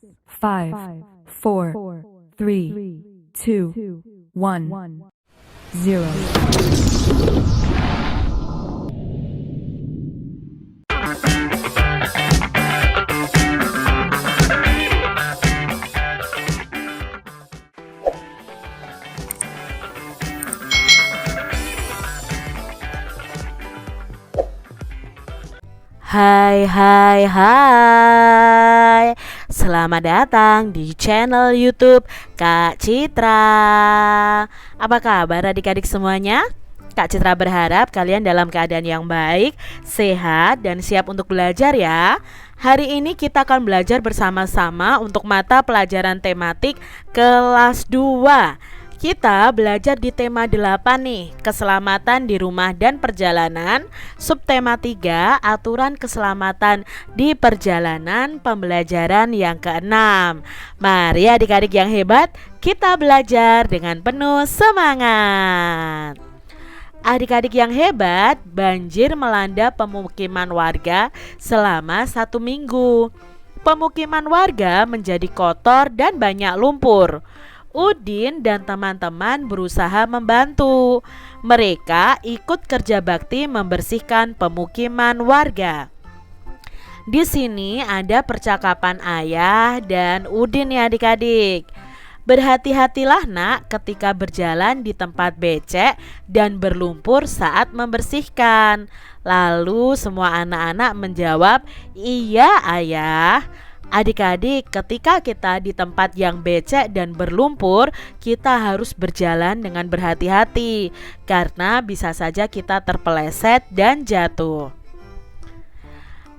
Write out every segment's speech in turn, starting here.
5, 4, 3, 2, 1, 0. Hai. Selamat datang di channel YouTube Kak Citra. Apa kabar adik-adik semuanya? Kak Citra berharap kalian dalam keadaan yang baik, sehat, dan siap untuk belajar ya. Hari ini kita akan belajar bersama-sama untuk mata pelajaran tematik kelas 2. Kita belajar di tema 8 nih, keselamatan di rumah dan perjalanan. Subtema 3, aturan keselamatan di perjalanan, pembelajaran yang ke-6. Mari adik-adik yang hebat, kita belajar dengan penuh semangat. Adik-adik yang hebat, banjir melanda pemukiman warga selama 1 minggu. Pemukiman warga menjadi kotor dan banyak lumpur. Udin dan teman-teman berusaha membantu. Mereka ikut kerja bakti membersihkan pemukiman warga. Di sini ada percakapan ayah dan Udin ya adik-adik. Berhati-hatilah nak ketika berjalan di tempat becek dan berlumpur saat membersihkan. Lalu semua anak-anak menjawab, "Iya ayah." Adik-adik, ketika kita di tempat yang becek dan berlumpur, kita harus berjalan dengan berhati-hati karena bisa saja kita terpeleset dan jatuh.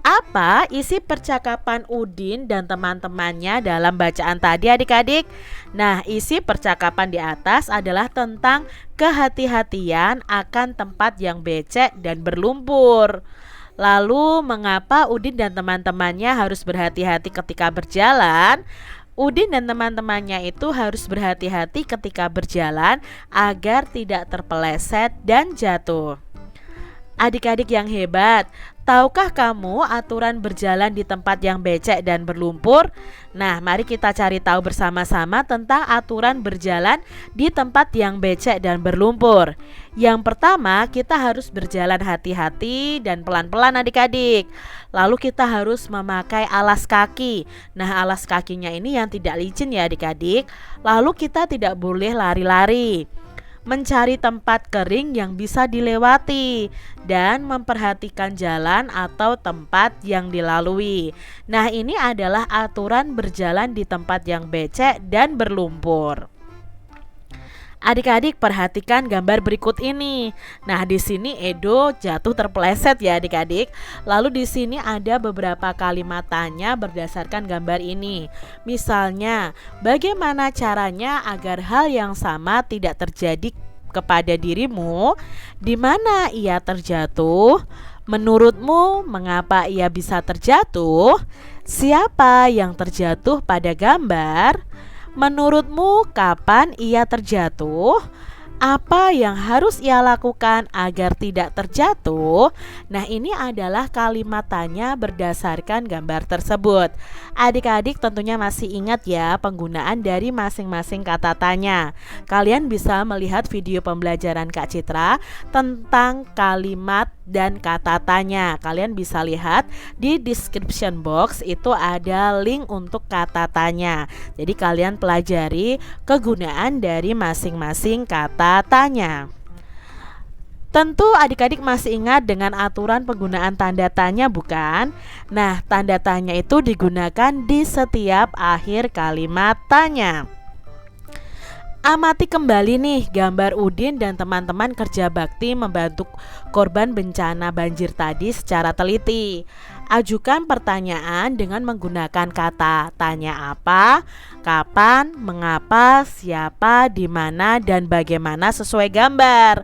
Apa isi percakapan Udin dan teman-temannya dalam bacaan tadi adik-adik? Nah, isi percakapan di atas adalah tentang kehati-hatian akan tempat yang becek dan berlumpur. Lalu mengapa Udin dan teman-temannya harus berhati-hati ketika berjalan? Udin dan teman-temannya itu harus berhati-hati ketika berjalan agar tidak terpeleset dan jatuh. Adik-adik yang hebat, tahukah kamu aturan berjalan di tempat yang becek dan berlumpur? Nah, mari kita cari tahu bersama-sama tentang aturan berjalan di tempat yang becek dan berlumpur. Yang pertama, kita harus berjalan hati-hati dan pelan-pelan adik-adik. Lalu kita harus memakai alas kaki. Nah, alas kakinya ini yang tidak licin ya adik-adik. Lalu kita tidak boleh lari-lari. Mencari tempat kering yang bisa dilewati dan memperhatikan jalan atau tempat yang dilalui. Nah, ini adalah aturan berjalan di tempat yang becek dan berlumpur. Adik-adik perhatikan gambar berikut ini. Nah, di sini Edo jatuh terpeleset ya adik-adik. Lalu di sini ada beberapa kalimat tanya berdasarkan gambar ini. Misalnya, bagaimana caranya agar hal yang sama tidak terjadi kepada dirimu? Di mana ia terjatuh? Menurutmu mengapa ia bisa terjatuh? Siapa yang terjatuh pada gambar? Menurutmu kapan ia terjatuh? Apa yang harus ia lakukan agar tidak terjatuh? Nah, ini adalah kalimat tanya berdasarkan gambar tersebut. Adik-adik tentunya masih ingat ya penggunaan dari masing-masing kata tanya. Kalian bisa melihat video pembelajaran Kak Citra tentang kalimat dan kata tanya. Kalian bisa lihat di description box, itu ada link untuk kata tanya. Jadi kalian pelajari kegunaan dari masing-masing kata tanya. Tentu adik-adik masih ingat dengan aturan penggunaan tanda tanya bukan? Nah, tanda tanya itu digunakan di setiap akhir kalimat tanya. Amati kembali nih gambar Udin dan teman-teman kerja bakti membantu korban bencana banjir tadi secara teliti. Ajukan pertanyaan dengan menggunakan kata tanya apa, kapan, mengapa, siapa, di mana, dan bagaimana sesuai gambar.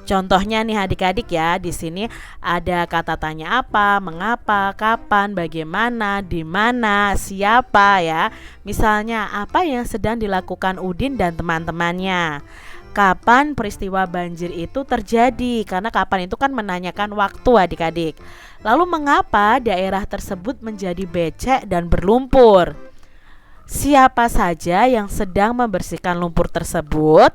Contohnya nih adik-adik ya, di sini ada kata tanya apa, mengapa, kapan, bagaimana, di mana, siapa ya. Misalnya, apa yang sedang dilakukan Udin dan teman-temannya? Kapan peristiwa banjir itu terjadi? Karena kapan itu kan menanyakan waktu adik-adik. Lalu mengapa daerah tersebut menjadi becek dan berlumpur? siapa saja yang sedang membersihkan lumpur tersebut,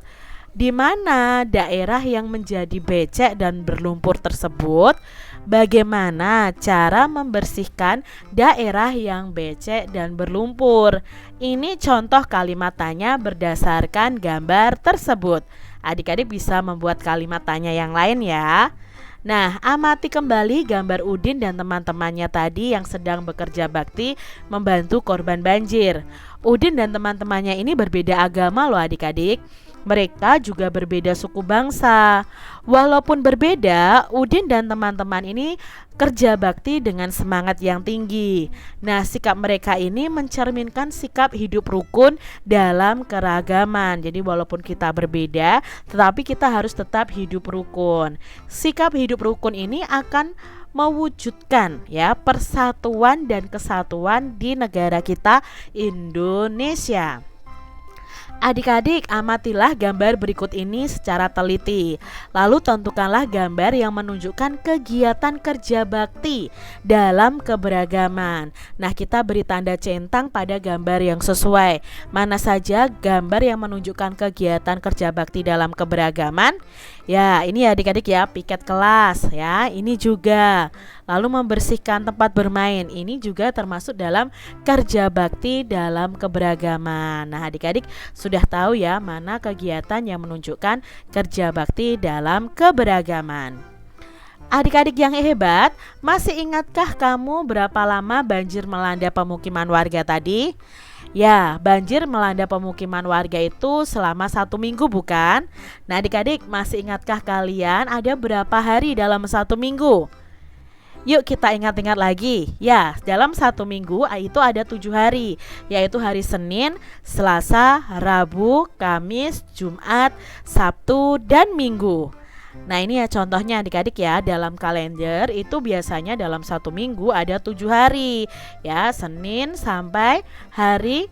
di mana daerah yang menjadi becek dan berlumpur tersebut, bagaimana cara membersihkan daerah yang becek dan berlumpur. Ini contoh kalimat tanya berdasarkan gambar tersebut. Adik-adik bisa membuat kalimat tanya yang lain ya. Nah, amati kembali gambar Udin dan teman-temannya tadi yang sedang bekerja bakti membantu korban banjir. Udin dan teman-temannya ini berbeda agama loh adik-adik. Mereka juga berbeda suku bangsa. Walaupun berbeda, Udin dan teman-teman ini kerja bakti dengan semangat yang tinggi. Nah, sikap mereka ini mencerminkan sikap hidup rukun dalam keragaman. Jadi walaupun kita berbeda, tetapi kita harus tetap hidup rukun. Sikap hidup rukun ini akan mewujudkan ya persatuan dan kesatuan di negara kita Indonesia. Adik-adik, amatilah gambar berikut ini secara teliti. Lalu tentukanlah gambar yang menunjukkan kegiatan kerja bakti dalam keberagaman. Nah, kita beri tanda centang pada gambar yang sesuai. Mana saja gambar yang menunjukkan kegiatan kerja bakti dalam keberagaman? Ya, ini ya adik-adik ya, piket kelas ya. Ini juga. Lalu membersihkan tempat bermain. Ini juga termasuk dalam kerja bakti dalam keberagaman. Nah, adik-adik sudah tahu ya mana kegiatan yang menunjukkan kerja bakti dalam keberagaman. Adik-adik yang hebat, masih ingatkah kamu berapa lama banjir melanda pemukiman warga tadi? Ya, banjir melanda pemukiman warga itu selama 1 minggu bukan? Nah adik-adik, masih ingatkah kalian ada berapa hari dalam 1 minggu? Yuk kita ingat-ingat lagi. Ya, dalam 1 minggu itu ada 7 hari, yaitu hari Senin, Selasa, Rabu, Kamis, Jumat, Sabtu, dan Minggu. Nah ini ya contohnya adik-adik ya, dalam kalender itu biasanya dalam 1 minggu ada 7 hari ya, Senin sampai hari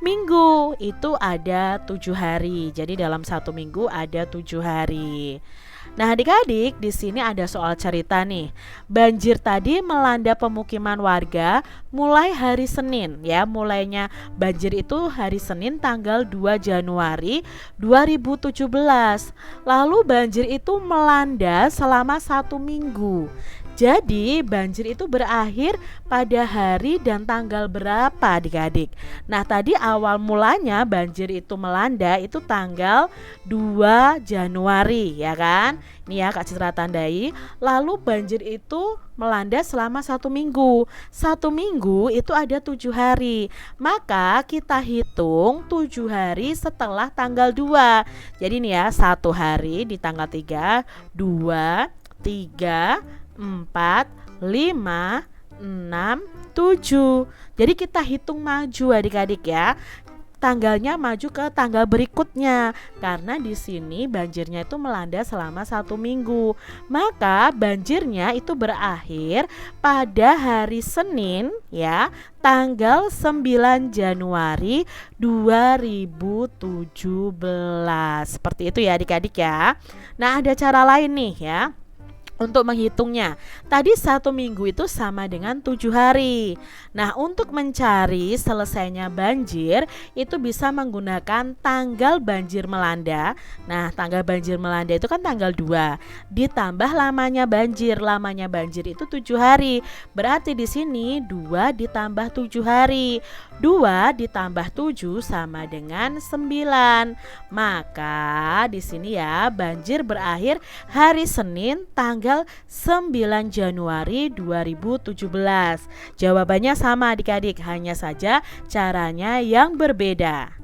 Minggu itu ada 7 hari. Jadi dalam 1 minggu ada 7 hari. Nah adik-adik, di sini ada soal cerita nih. Banjir tadi melanda pemukiman warga mulai hari Senin ya. Mulainya banjir itu hari Senin tanggal 2 Januari 2017. Lalu banjir itu melanda selama 1 minggu. Jadi banjir itu berakhir pada hari dan tanggal berapa adik-adik? Nah tadi awal mulanya banjir itu melanda itu tanggal 2 Januari ya kan? Ini ya Kak Citra tandai. Lalu banjir itu melanda selama 1 minggu. 1 minggu itu ada 7 hari. Maka kita hitung 7 hari setelah tanggal 2. Jadi nih ya 1 hari di tanggal 3, 2, 3, 4, 5, 6, 7. Jadi kita hitung maju adik-adik ya. Tanggalnya maju ke tanggal berikutnya karena di sini banjirnya itu melanda selama 1 minggu. Maka banjirnya itu berakhir pada hari Senin ya, tanggal 9 Januari 2017. Seperti itu ya adik-adik ya. Nah, ada cara lain nih ya untuk menghitungnya. Tadi 1 minggu itu sama dengan 7 hari. Nah untuk mencari selesainya banjir itu bisa menggunakan tanggal banjir melanda. Nah tanggal banjir melanda itu kan tanggal 2 ditambah lamanya banjir. Lamanya banjir itu 7 hari. Berarti di sini 2 ditambah 7 hari. 2 ditambah 7 sama dengan 9. Maka di sini ya banjir berakhir hari Senin tanggal 9 Januari 2017. Jawabannya sama adik-adik, hanya saja caranya yang berbeda.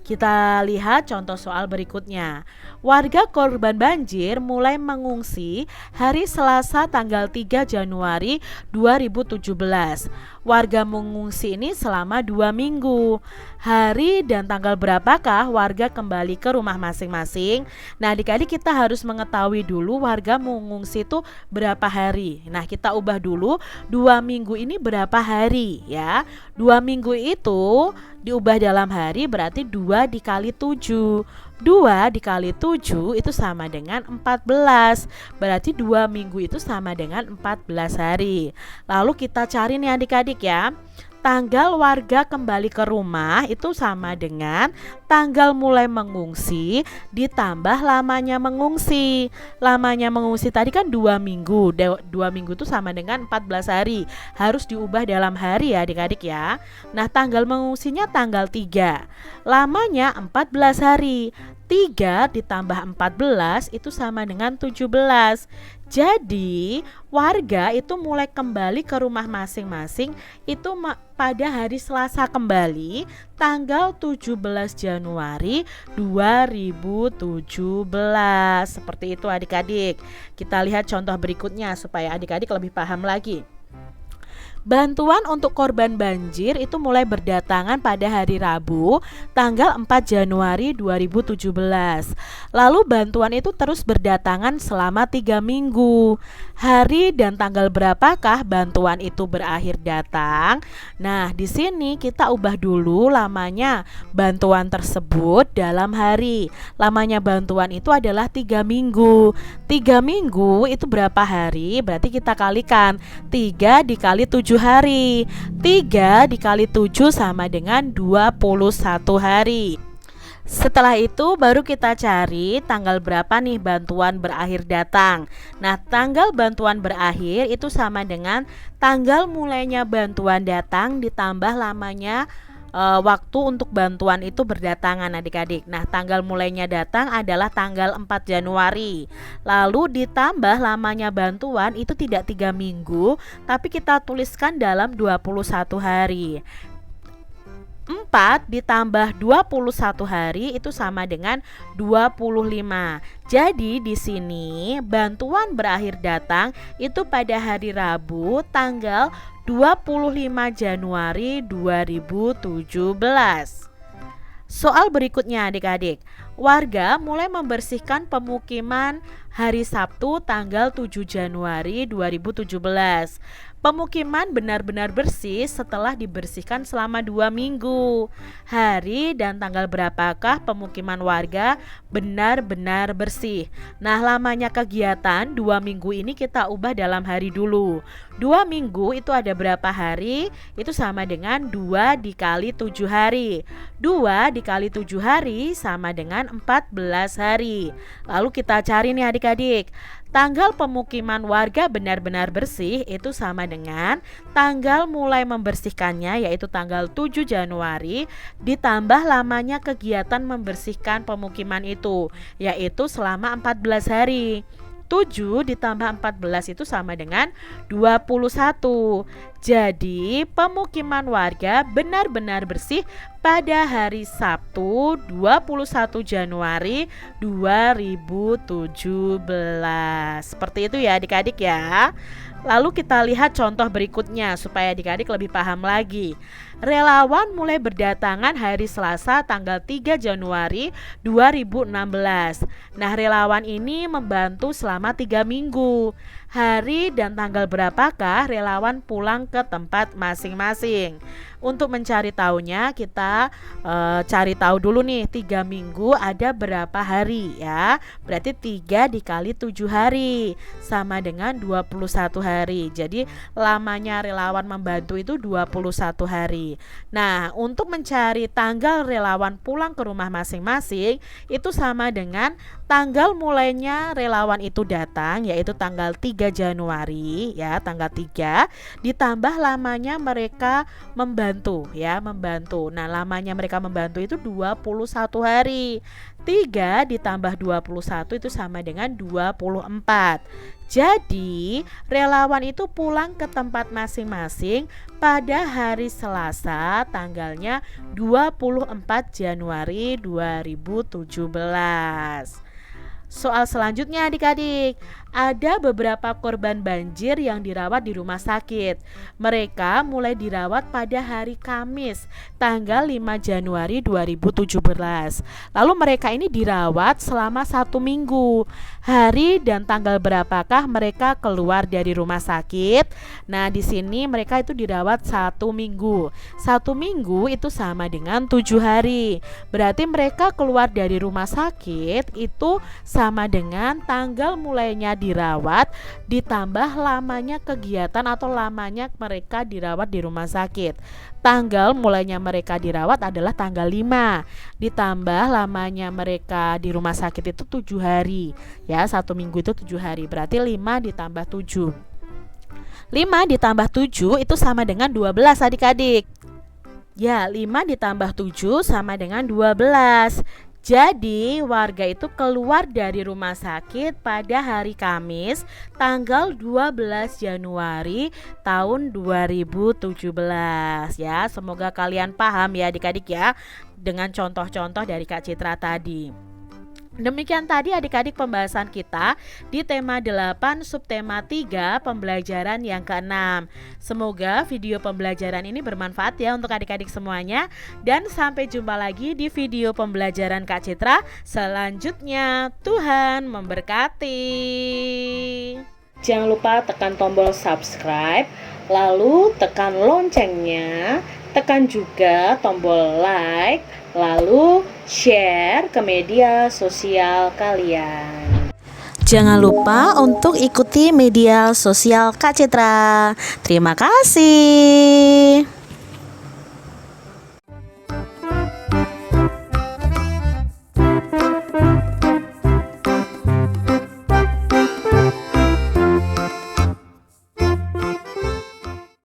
Kita lihat contoh soal berikutnya. Warga korban banjir mulai mengungsi hari Selasa tanggal 3 Januari 2017. Warga mengungsi ini selama 2 minggu. Hari dan tanggal berapakah warga kembali ke rumah masing-masing? Nah adik-adik kita harus mengetahui dulu warga mengungsi itu berapa hari. Nah kita ubah dulu 2 minggu ini berapa hari ya. 2 minggu itu diubah dalam hari berarti 2 dikali 7. 2 dikali 7 itu sama dengan 14. Berarti 2 minggu itu sama dengan 14 hari. Lalu kita cari nih adik-adik ya. tanggal warga kembali ke rumah itu sama dengan tanggal mulai mengungsi ditambah lamanya mengungsi. Lamanya mengungsi tadi kan 2 minggu. 2 minggu itu sama dengan 14 hari. Harus diubah dalam hari ya adik-adik ya. Nah, tanggal mengungsinya tanggal 3. Lamanya 14 hari. 3 ditambah 14 itu sama dengan 17. Jadi warga itu mulai kembali ke rumah masing-masing itu pada hari Selasa kembali tanggal 17 Januari 2017. Seperti itu adik-adik. Kita lihat contoh berikutnya supaya adik-adik lebih paham lagi. Bantuan untuk korban banjir itu mulai berdatangan pada hari Rabu tanggal 4 Januari 2017. Lalu bantuan itu terus berdatangan selama 3 minggu. Hari dan tanggal berapakah bantuan itu berakhir datang? Nah, di sini kita ubah dulu lamanya bantuan tersebut dalam hari. Lamanya bantuan itu adalah 3 minggu. 3 minggu itu berapa hari? Berarti kita kalikan 3 dikali 7 hari. 3 dikali 7 sama dengan 21 hari. Setelah itu baru kita cari tanggal berapa nih bantuan berakhir datang. Nah, tanggal bantuan berakhir itu sama dengan tanggal mulainya bantuan datang ditambah lamanya waktu untuk bantuan itu berdatangan adik-adik. Nah, tanggal mulainya datang adalah tanggal 4 Januari. Lalu ditambah lamanya bantuan itu tidak 3 minggu, tapi kita tuliskan dalam 21 hari. 4 ditambah 21 hari itu sama dengan 25. Jadi di sini bantuan berakhir datang itu pada hari Rabu tanggal 25 Januari 2017. Soal berikutnya adik-adik. Warga mulai membersihkan pemukiman hari Sabtu tanggal 7 Januari 2017. Pemukiman benar-benar bersih setelah dibersihkan selama 2 minggu. Hari dan tanggal berapakah pemukiman warga benar-benar bersih? Nah, lamanya kegiatan 2 minggu ini kita ubah dalam hari dulu. 2 minggu itu ada berapa hari? Itu sama dengan 2 dikali 7 hari. 2 dikali 7 hari sama dengan 14 hari. Lalu kita cari nih adik-adik. Tanggal pemukiman warga benar-benar bersih itu sama dengan tanggal mulai membersihkannya yaitu tanggal 7 Januari ditambah lamanya kegiatan membersihkan pemukiman itu yaitu selama 14 hari. 7 ditambah 14 itu sama dengan 21. Jadi pemukiman warga benar-benar bersih pada hari Sabtu 21 Januari 2017. Seperti itu ya adik-adik ya. Lalu kita lihat contoh berikutnya supaya adik-adik lebih paham lagi. Relawan mulai berdatangan hari Selasa tanggal 3 Januari 2016. Nah, relawan ini membantu selama 3 minggu. Hari dan tanggal berapakah relawan pulang ke tempat masing-masing? Untuk mencari tahunya kita cari tahu dulu nih 3 minggu ada berapa hari ya. Berarti 3 dikali 7 hari sama dengan 21 hari. Jadi lamanya relawan membantu itu 21 hari. Nah, untuk mencari tanggal relawan pulang ke rumah masing-masing itu sama dengan tanggal mulainya relawan itu datang yaitu tanggal 3 Januari ya, tanggal 3 ditambah lamanya mereka membantu ya, membantu. Nah, lamanya mereka membantu itu 21 hari. 3 ditambah 21 itu sama dengan 24. Jadi, relawan itu pulang ke tempat masing-masing pada hari Selasa tanggalnya 24 Januari 2017. Soal selanjutnya adik-adik, ada beberapa korban banjir yang dirawat di rumah sakit. Mereka mulai dirawat pada hari Kamis tanggal 5 Januari 2017. Lalu mereka ini dirawat selama 1 minggu. Hari dan tanggal berapakah mereka keluar dari rumah sakit? Nah, di sini mereka itu dirawat 1 minggu. 1 minggu itu sama dengan 7 hari. Berarti mereka keluar dari rumah sakit itu sama dengan tanggal mulainya dirawat ditambah lamanya kegiatan atau lamanya mereka dirawat di rumah sakit. Tanggal mulainya mereka dirawat adalah tanggal 5, ditambah lamanya mereka di rumah sakit itu 7 hari. Ya, 1 minggu itu 7 hari, berarti 5 ditambah 7. 5 ditambah 7 itu sama dengan 12 adik-adik. Ya, 5 ditambah 7 sama dengan 12. Jadi warga itu keluar dari rumah sakit pada hari Kamis tanggal 12 Januari tahun 2017 ya. Semoga kalian paham ya adik-adik ya dengan contoh-contoh dari Kak Citra tadi. Demikian tadi adik-adik pembahasan kita di tema 8 subtema 3 pembelajaran yang ke-6. Semoga video pembelajaran ini bermanfaat ya untuk adik-adik semuanya. Dan sampai jumpa lagi di video pembelajaran Kak Citra selanjutnya. Tuhan memberkati. Jangan lupa tekan tombol subscribe, lalu tekan loncengnya, tekan juga tombol like, lalu share ke media sosial kalian. Jangan lupa untuk ikuti media sosial Kak Citra. Terima kasih.